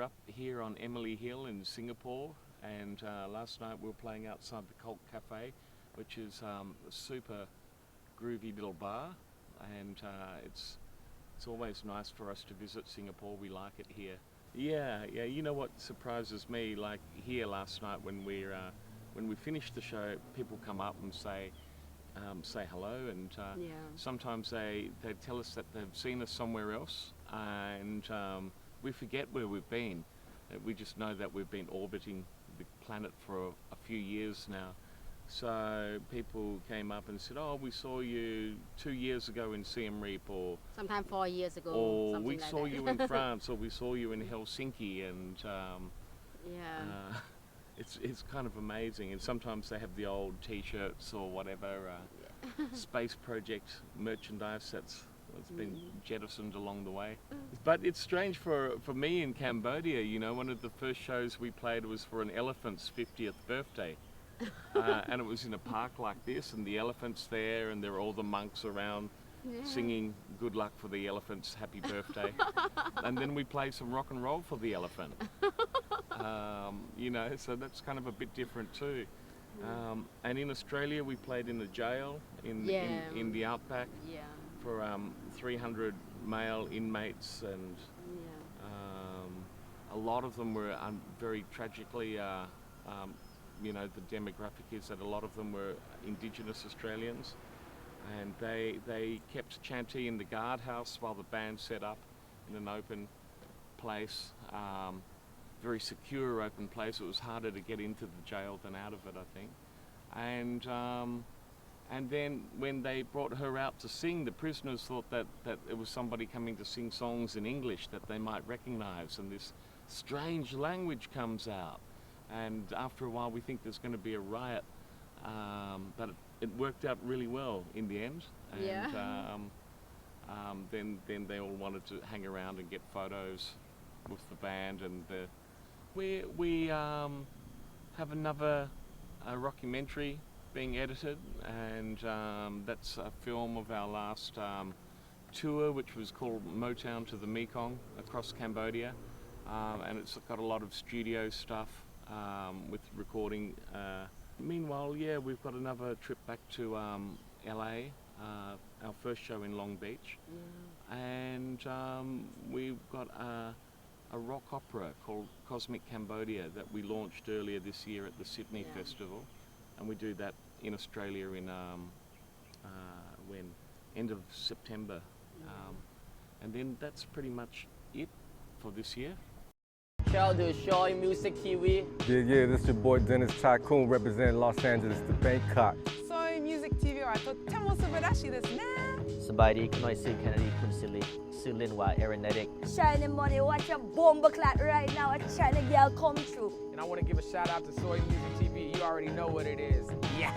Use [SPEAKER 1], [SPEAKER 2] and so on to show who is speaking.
[SPEAKER 1] we're up here on Emily Hill in Singapore, and last night we were playing outside the Cult Cafe, which is a super groovy little bar, and it's always nice for us to visit Singapore. We like it here. Yeah. You know what surprises me, like here last night when we finish the show, people come up and say hello, and sometimes they tell us that they've seen us somewhere else, and we forget where we've been. We just know that we've been orbiting the planet for a few years now. So people came up and said, "Oh, we saw you 2 years ago in Siem Reap," or
[SPEAKER 2] sometimes 4 years ago,
[SPEAKER 1] or
[SPEAKER 2] something
[SPEAKER 1] we
[SPEAKER 2] like
[SPEAKER 1] saw
[SPEAKER 2] that.
[SPEAKER 1] you in France, or we saw you in Helsinki, and it's kind of amazing. And sometimes they have the old T-shirts or whatever Space Project merchandise that's been jettisoned along the way. But it's strange for me in Cambodia. You know, one of the first shows we played was for an elephant's 50th birthday. And it was in a park like this, and the elephant's there, and there are all the monks around singing good luck for the elephant's happy birthday. And then we played some rock and roll for the elephant. You know, so that's kind of a bit different too. And in Australia we played in the jail in the outback for 300 male inmates, and a lot of them were very tragically you know, the demographic is that a lot of them were Indigenous Australians, and they kept Chanty in the guardhouse while the band set up in an open place, very secure open place. It was harder to get into the jail than out of it, I think. And then when they brought her out to sing, the prisoners thought that it was somebody coming to sing songs in English that they might recognize, and this strange language comes out. And after a while we think there's going to be a riot, but it worked out really well in the end. And then they all wanted to hang around and get photos with the band, and we have another rockumentary being edited, and that's a film of our last tour, which was called Motown to the Mekong across Cambodia, and it's got a lot of studio stuff with recording. Meanwhile, we've got another trip back to LA, our first show in Long Beach, and we've got a rock opera called Cosmic Cambodia that we launched earlier this year at the Sydney Festival, and we do that in Australia in end of September, and then that's pretty much it for this year.
[SPEAKER 3] Shout out to Soi Music TV.
[SPEAKER 4] Yeah, this is your boy Dennis Tycoon representing Los Angeles to Bangkok.
[SPEAKER 5] Soi Music TV เราตัวเทมโมสเปรชิですね
[SPEAKER 3] สบายดีคุณน้อยซื้อแคนาดีคุณซิลิซื้อเล่นว่าเอเรนเนติก
[SPEAKER 6] China money, watch a bomber clap right now. A China girl come through.
[SPEAKER 5] And I want to give a shout out to Soi Music TV. You already know what it is. Yeah.